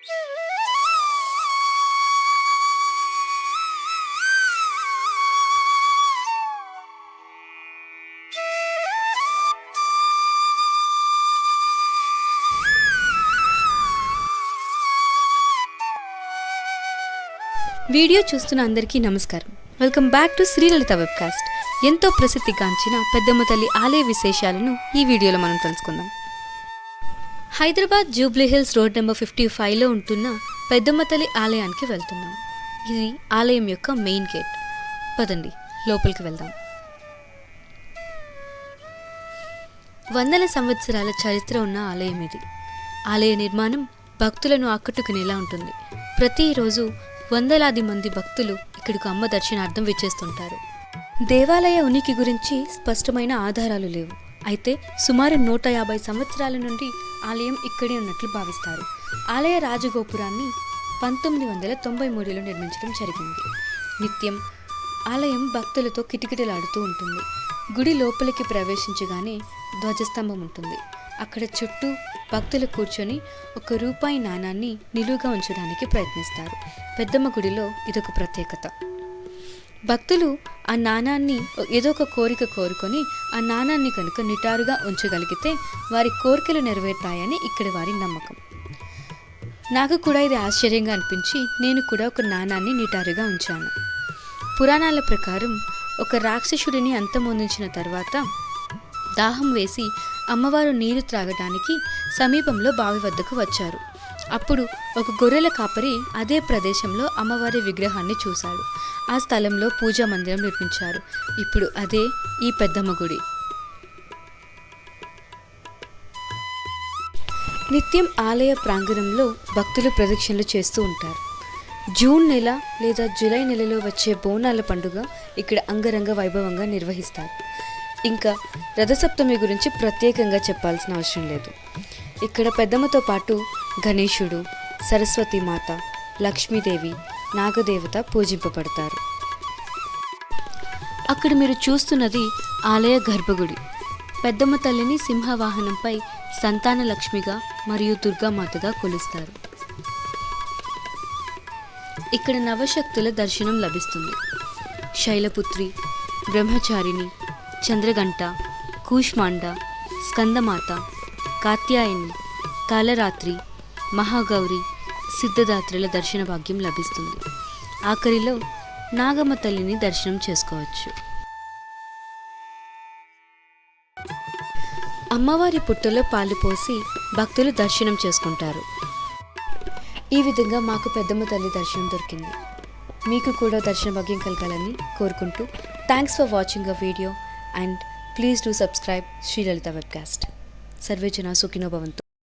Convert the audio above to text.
Video చూస్తున్న అందరికీ నమస్కారం. Welcome back to Sri Lalitha webcast. ఎంతో ప్రసిద్ధిగాంచిన పెద్దమ్మ తల్లి ఆలయ విశేషాలను ఈ వీడియోలో మనం తెలుసుకుందాం. హైదరాబాద్ జూబ్లీ హిల్స్ రోడ్ నెంబర్ 55లో ఉంటున్న పెద్దమ్మ తల్లి ఆలయానికి వెళ్తున్నాం. ఇది ఆలయం యొక్క మెయిన్ గేట్. పదండి లోపలికి వెళ్దాం. వందల సంవత్సరాల చరిత్ర ఉన్న ఆలయం ఇది. ఆలయ నిర్మాణం భక్తులను ఆకట్టుకునేలా ఉంటుంది. ప్రతిరోజు వందలాది మంది భక్తులు ఇక్కడికి అమ్మ దర్శనార్థం విచ్చేస్తుంటారు. దేవాలయ ఉనికి గురించి స్పష్టమైన ఆధారాలు లేవు. అయితే సుమారు 150 సంవత్సరాల నుండి ఆలయం ఇక్కడే ఉన్నట్లు భావిస్తారు. ఆలయ రాజగోపురాన్ని 1993లో నిర్మించడం జరిగింది. నిత్యం ఆలయం భక్తులతో కిటకిటలాడుతూ ఉంటుంది. గుడి లోపలికి ప్రవేశించగానే ధ్వజస్తంభం ఉంటుంది. అక్కడ చుట్టూ భక్తులు కూర్చొని ₹1 నాణాన్ని నిలువుగా ఉంచడానికి ప్రయత్నిస్తారు. పెద్దమ్మ గుడిలో ఇదొక ప్రత్యేకత. భక్తులు ఆ నాణాన్ని ఏదో ఒక కోరిక కోరుకొని ఆ నాణాన్ని కనుక నిటారుగా ఉంచగలిగితే వారి కోరికలు నెరవేరుతాయని ఇక్కడి వారి నమ్మకం. నాకు కూడా ఇది ఆశ్చర్యంగా అనిపించి నేను కూడా ఒక నాణాన్ని నిటారుగా ఉంచాను. పురాణాల ప్రకారం ఒక రాక్షసుడిని అంతమొందించిన తర్వాత దాహం వేసి అమ్మవారు నీరు త్రాగడానికి సమీపంలో బావి వద్దకు వచ్చారు. అప్పుడు ఒక గొర్రెల కాపరి అదే ప్రదేశంలో అమ్మవారి విగ్రహాన్ని చూశాడు. ఆ స్థలంలో పూజా మందిరం నిర్మించారు. ఇప్పుడు అదే ఈ పెద్దమ్మ గుడి. నిత్యం ఆలయ ప్రాంగణంలో భక్తులు ప్రదక్షిణలు చేస్తూ ఉంటారు. జూన్ నెల లేదా జూలై నెలలో వచ్చే బోనాల పండుగ ఇక్కడ అంగరంగ వైభవంగా నిర్వహిస్తారు. ఇంకా రథసప్తమి గురించి ప్రత్యేకంగా చెప్పాల్సిన అవసరం లేదు. ఇక్కడ పెద్దమ్మతో పాటు గణేశుడు, సరస్వతీమాత, లక్ష్మీదేవి, నాగదేవత పూజింపబడతారు. అక్కడ మీరు చూస్తున్నది ఆలయ గర్భగుడి. పెద్దమ్మ తల్లిని సింహవాహనంపై సంతాన లక్ష్మిగా మరియు దుర్గామాతగా కొలుస్తారు. ఇక్కడ నవశక్తుల దర్శనం లభిస్తుంది. శైలపుత్రి, బ్రహ్మచారిణి, చంద్రగంట, కూష్మాండ, స్కందమాత, కాత్యాయని, కాలరాత్రి, మహాగౌరి, సిద్ధదాత్రుల దర్శన భాగ్యం లభిస్తుంది. ఆఖరిలో నాగమ్మ తల్లిని దర్శనం చేసుకోవచ్చు. అమ్మవారి పుట్టలో పాలు పోసి భక్తులు దర్శనం చేసుకుంటారు. ఈ విధంగా మాకు పెద్దమ్మ తల్లి దర్శనం దొరికింది. మీకు కూడా దర్శన భాగ్యం కలగాలని కోరుకుంటూ thanks for watching a video and please do subscribe Sri Lalita Webcast. Sarve Jana Sukhino Bhavantu.